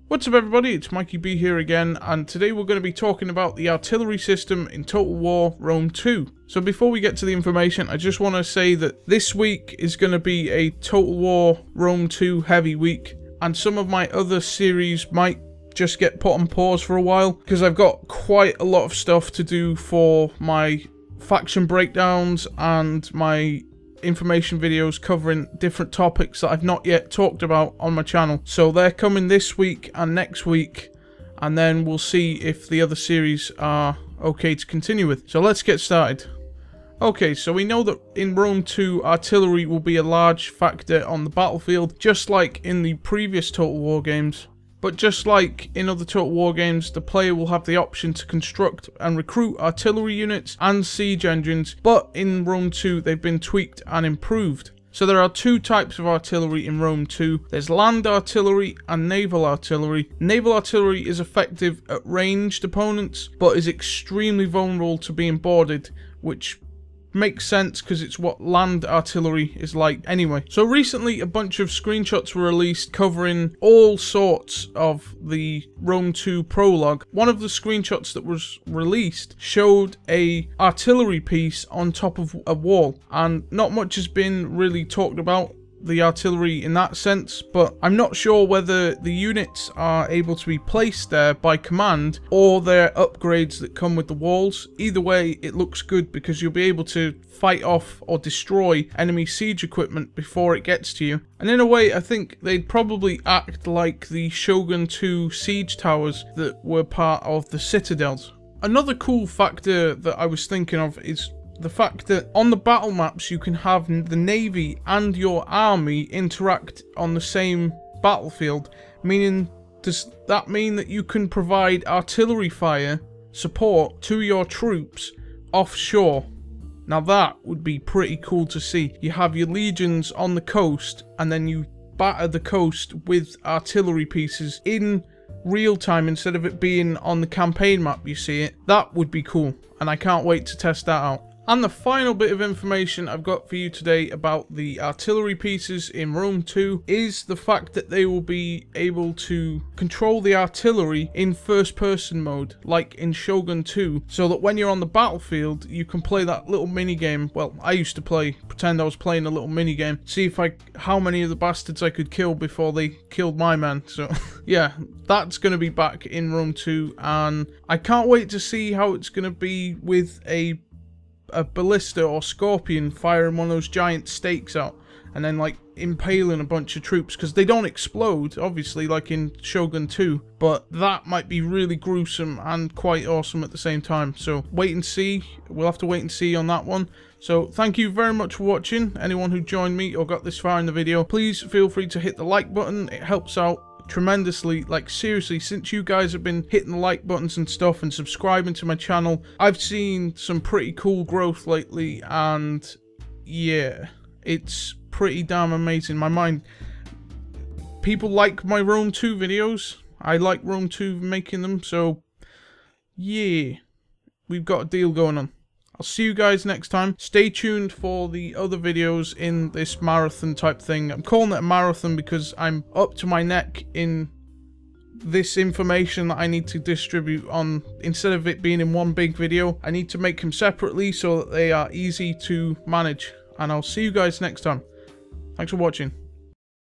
What's up everybody, it's Mikey B here again, and today we're going to be talking about the artillery system in Total War Rome 2. So before we get to the information, I just want to say that this week is going to be a Total War Rome 2 heavy week, and some of my other series might just get put on pause for a while, because I've got quite a lot of stuff to do for my faction breakdowns and my information videos covering different topics that I've not yet talked about on my channel. So they're coming this week and next week, and then we'll see if the other series are okay to continue with. So let's get started. Okay, so we know that in Rome 2, artillery will be a large factor on the battlefield, just like in the previous Total War games. But just like in other Total War games, the player will have the option to construct and recruit artillery units and siege engines, but in Rome 2 they've been tweaked and improved. So there are two types of artillery in Rome 2. There's land artillery and naval artillery. Naval artillery is effective at ranged opponents, but is extremely vulnerable to being boarded, which makes sense because it's what land artillery is like anyway. So recently a bunch of screenshots were released covering all sorts of the Rome 2 prologue. One of the screenshots that was released showed a artillery piece on top of a wall, and not much has been really talked about the artillery in that sense, but I'm not sure whether the units are able to be placed there by command or they're upgrades that come with the walls. Either way, it looks good because you'll be able to fight off or destroy enemy siege equipment before it gets to you. And in a way, I think they'd probably act like the Shogun 2 siege towers that were part of the citadels. Another cool factor that I was thinking of is the fact that on the battle maps you can have the navy and your army interact on the same battlefield, meaning, does that mean that you can provide artillery fire support to your troops offshore? Now that would be pretty cool to see. You have your legions on the coast and then you batter the coast with artillery pieces in real time instead of it being on the campaign map you see it. That would be cool, and I can't wait to test that out. And the final bit of information I've got for you today about the artillery pieces in Rome 2 is the fact that they will be able to control the artillery in first-person mode, like in Shogun 2, so that when you're on the battlefield, you can play that little mini-game. Well, I used to pretend I was playing a little mini-game, see if how many of the bastards I could kill before they killed my man. So, yeah, that's going to be back in Rome 2, and I can't wait to see how it's going to be with a ballista or scorpion firing one of those giant stakes out and then like impaling a bunch of troops, because they don't explode obviously like in Shogun 2, but that might be really gruesome and quite awesome at the same time. So wait and see, we'll have to wait and see on that one. So thank you very much for watching. Anyone who joined me or got this far in the video, please feel free to hit the like button. It helps out tremendously. Like seriously, since you guys have been hitting the like buttons and stuff and subscribing to my channel, I've seen some pretty cool growth lately, and yeah, it's pretty damn amazing. People like my Rome 2 videos. I like Rome 2 making them, so yeah, we've got a deal going on. I'll see you guys next time. Stay tuned for the other videos in this marathon type thing. I'm calling it a marathon because I'm up to my neck in this information that I need to distribute on. Instead of it being in one big video, I need to make them separately so that they are easy to manage. And I'll see you guys next time. Thanks for watching.